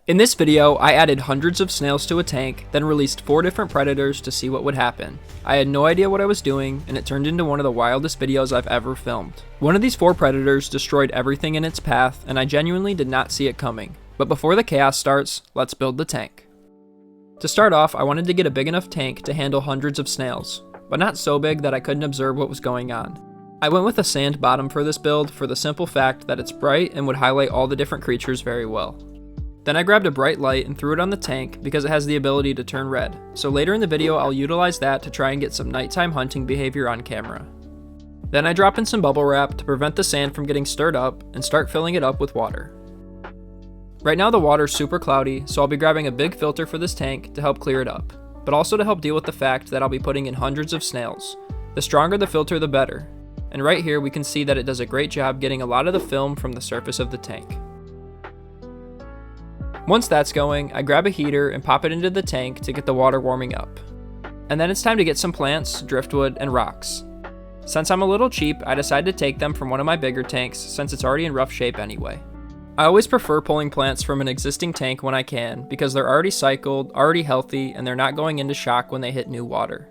In this video, I added hundreds of snails to a tank, then released 4 different predators to see what would happen. I had no idea what I was doing, and it turned into one of the wildest videos I've ever filmed. One of these 4 predators destroyed everything in its path, and I genuinely did not see it coming. But before the chaos starts, let's build the tank. To start off, I wanted to get a big enough tank to handle hundreds of snails, but not so big that I couldn't observe what was going on. I went with a sand bottom for this build for the simple fact that it's bright and would highlight all the different creatures very well. Then I grabbed a bright light and threw it on the tank because it has the ability to turn red, so later in the video I'll utilize that to try and get some nighttime hunting behavior on camera. Then I drop in some bubble wrap to prevent the sand from getting stirred up and start filling it up with water. Right now the water's super cloudy, so I'll be grabbing a big filter for this tank to help clear it up, but also to help deal with the fact that I'll be putting in hundreds of snails. The stronger the filter the better, and right here we can see that it does a great job getting a lot of the film from the surface of the tank. Once that's going, I grab a heater and pop it into the tank to get the water warming up. And then it's time to get some plants, driftwood, and rocks. Since I'm a little cheap, I decided to take them from one of my bigger tanks since it's already in rough shape anyway. I always prefer pulling plants from an existing tank when I can because they're already cycled, already healthy, and they're not going into shock when they hit new water.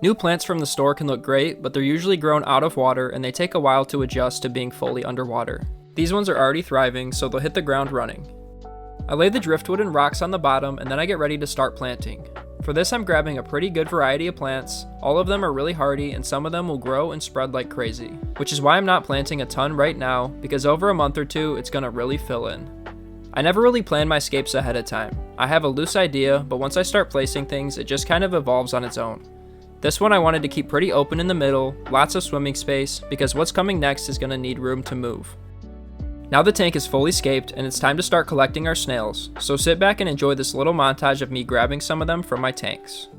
New plants from the store can look great, but they're usually grown out of water and they take a while to adjust to being fully underwater. These ones are already thriving, so they'll hit the ground running. I lay the driftwood and rocks on the bottom and then I get ready to start planting. For this I'm grabbing a pretty good variety of plants. All of them are really hardy and some of them will grow and spread like crazy, which is why I'm not planting a ton right now because over a month or 2 it's gonna really fill in. I never really plan my scapes ahead of time. I have a loose idea, but once I start placing things it just kind of evolves on its own. This one I wanted to keep pretty open in the middle, lots of swimming space, because what's coming next is gonna need room to move. Now the tank is fully scaped and it's time to start collecting our snails, so sit back and enjoy this little montage of me grabbing some of them from my tanks.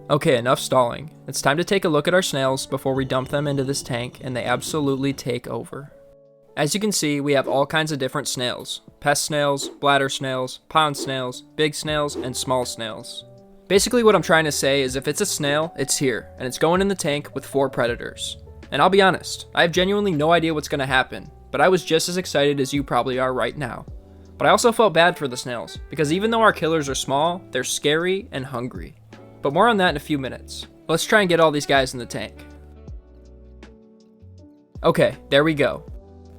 Okay, enough stalling. It's time to take a look at our snails before we dump them into this tank and they absolutely take over. As you can see, we have all kinds of different snails. Pest snails, bladder snails, pond snails, big snails, and small snails. Basically what I'm trying to say is if it's a snail, it's here, and it's going in the tank with 4 predators. And I'll be honest, I have genuinely no idea what's going to happen, but I was just as excited as you probably are right now. But I also felt bad for the snails, because even though our killers are small, they're scary and hungry. But more on that in a few minutes. Let's try and get all these guys in the tank. Okay, there we go.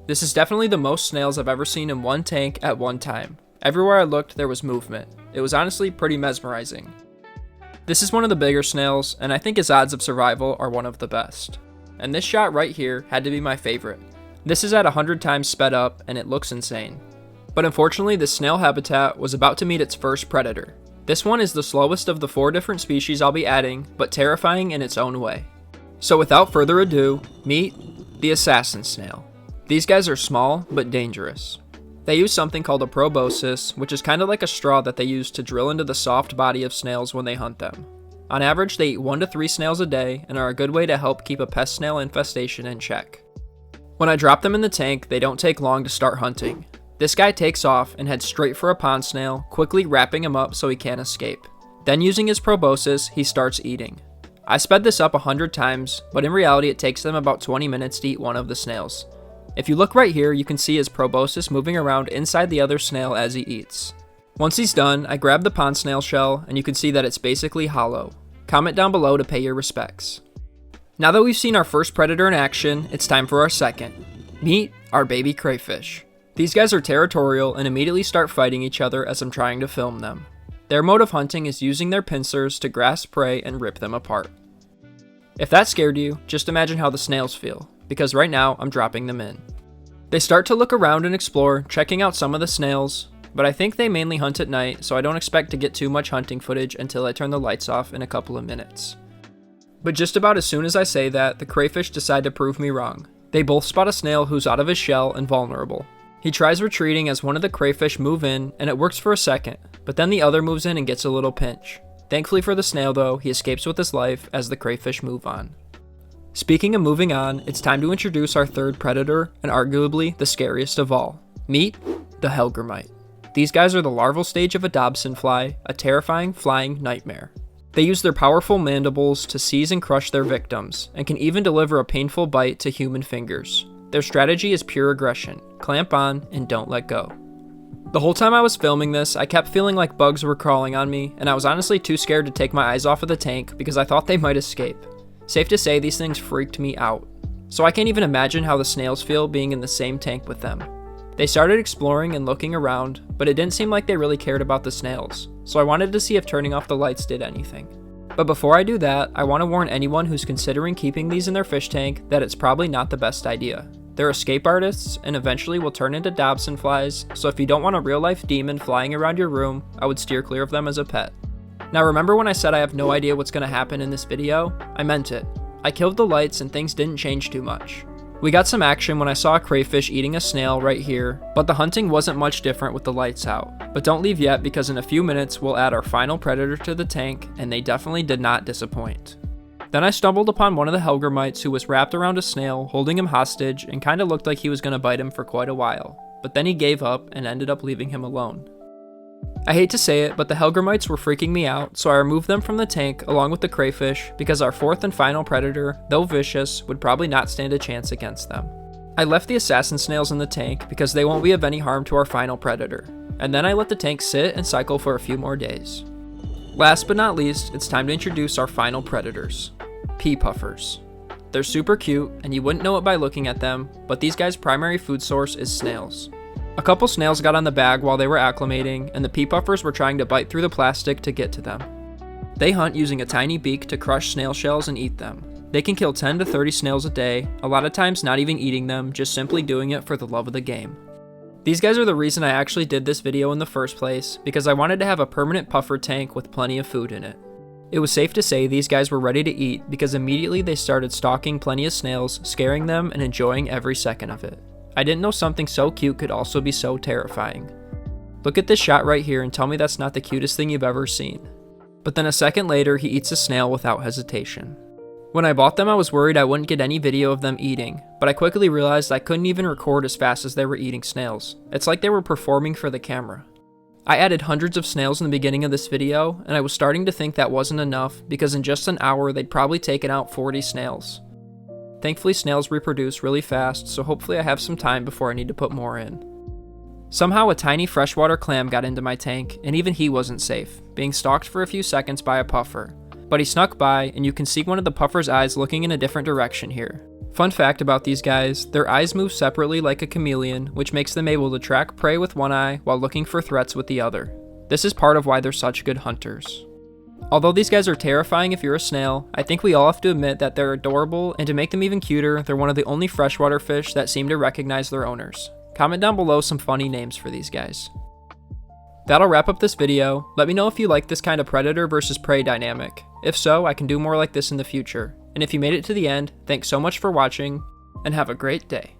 This is definitely the most snails I've ever seen in one tank at one time. Everywhere I looked, there was movement. It was honestly pretty mesmerizing. This is one of the bigger snails, and I think his odds of survival are one of the best. And this shot right here had to be my favorite. This is at 100 times sped up, and it looks insane. But unfortunately, this snail habitat was about to meet its first predator. This one is the slowest of the 4 different species I'll be adding, but terrifying in its own way. So without further ado, meet the assassin snail. These guys are small, but dangerous. They use something called a proboscis, which is kind of like a straw that they use to drill into the soft body of snails when they hunt them. On average, they eat 1 to 3 snails a day and are a good way to help keep a pest snail infestation in check. When I drop them in the tank, they don't take long to start hunting. This guy takes off and heads straight for a pond snail, quickly wrapping him up so he can't escape. Then using his proboscis, he starts eating. I sped this up 100 times, but in reality it takes them about 20 minutes to eat one of the snails. If you look right here, you can see his proboscis moving around inside the other snail as he eats. Once he's done, I grab the pond snail shell, and you can see that it's basically hollow. Comment down below to pay your respects. Now that we've seen our first predator in action, it's time for our second. Meet our baby crayfish. These guys are territorial and immediately start fighting each other as I'm trying to film them. Their mode of hunting is using their pincers to grasp prey and rip them apart. If that scared you, just imagine how the snails feel, because right now I'm dropping them in. They start to look around and explore, checking out some of the snails, but I think they mainly hunt at night, so I don't expect to get too much hunting footage until I turn the lights off in a couple of minutes. But just about as soon as I say that, the crayfish decide to prove me wrong. They both spot a snail who's out of his shell and vulnerable. He tries retreating as one of the crayfish move in, and it works for a second, but then the other moves in and gets a little pinch. Thankfully for the snail though, he escapes with his life as the crayfish move on. Speaking of moving on, it's time to introduce our third predator, and arguably the scariest of all. Meet the hellgrammite. These guys are the larval stage of a Dobson fly, a terrifying flying nightmare. They use their powerful mandibles to seize and crush their victims, and can even deliver a painful bite to human fingers. Their strategy is pure aggression. Clamp on and don't let go. The whole time I was filming this, I kept feeling like bugs were crawling on me, and I was honestly too scared to take my eyes off of the tank because I thought they might escape. Safe to say, these things freaked me out. So I can't even imagine how the snails feel being in the same tank with them. They started exploring and looking around, but it didn't seem like they really cared about the snails, so I wanted to see if turning off the lights did anything. But before I do that, I want to warn anyone who's considering keeping these in their fish tank that it's probably not the best idea. They're escape artists and eventually will turn into Dobson flies, so if you don't want a real-life demon flying around your room, I would steer clear of them as a pet. Now remember when I said I have no idea what's going to happen in this video? I meant it. I killed the lights and things didn't change too much. We got some action when I saw a crayfish eating a snail right here, but the hunting wasn't much different with the lights out. But don't leave yet because in a few minutes we'll add our final predator to the tank, and they definitely did not disappoint. Then I stumbled upon one of the hellgrammites who was wrapped around a snail, holding him hostage, and kinda looked like he was gonna bite him for quite a while. But then he gave up and ended up leaving him alone. I hate to say it, but the hellgrammites were freaking me out, so I removed them from the tank along with the crayfish because our fourth and final predator, though vicious, would probably not stand a chance against them. I left the assassin snails in the tank because they won't be of any harm to our final predator, and then I let the tank sit and cycle for a few more days. Last but not least, it's time to introduce our final predators. Pea puffers. They're super cute, and you wouldn't know it by looking at them, but these guys' primary food source is snails. A couple snails got on the bag while they were acclimating, and the pea puffers were trying to bite through the plastic to get to them. They hunt using a tiny beak to crush snail shells and eat them. They can kill 10 to 30 snails a day, a lot of times not even eating them, just simply doing it for the love of the game. These guys are the reason I actually did this video in the first place, because I wanted to have a permanent puffer tank with plenty of food in it. It was safe to say these guys were ready to eat because immediately they started stalking plenty of snails, scaring them and enjoying every second of it. I didn't know something so cute could also be so terrifying. Look at this shot right here and tell me that's not the cutest thing you've ever seen. But then a second later, he eats a snail without hesitation. When I bought them, I was worried I wouldn't get any video of them eating, but I quickly realized I couldn't even record as fast as they were eating snails. It's like they were performing for the camera. I added hundreds of snails in the beginning of this video, and I was starting to think that wasn't enough because in just an hour they'd probably taken out 40 snails. Thankfully snails reproduce really fast, so hopefully I have some time before I need to put more in. Somehow a tiny freshwater clam got into my tank, and even he wasn't safe, being stalked for a few seconds by a puffer. But he snuck by, and you can see one of the puffer's eyes looking in a different direction here. Fun fact about these guys, their eyes move separately like a chameleon, which makes them able to track prey with one eye while looking for threats with the other. This is part of why they're such good hunters. Although these guys are terrifying if you're a snail, I think we all have to admit that they're adorable, and to make them even cuter, they're one of the only freshwater fish that seem to recognize their owners. Comment down below some funny names for these guys. That'll wrap up this video. Let me know if you like this kind of predator versus prey dynamic. If so, I can do more like this in the future. And if you made it to the end, thanks so much for watching, and have a great day.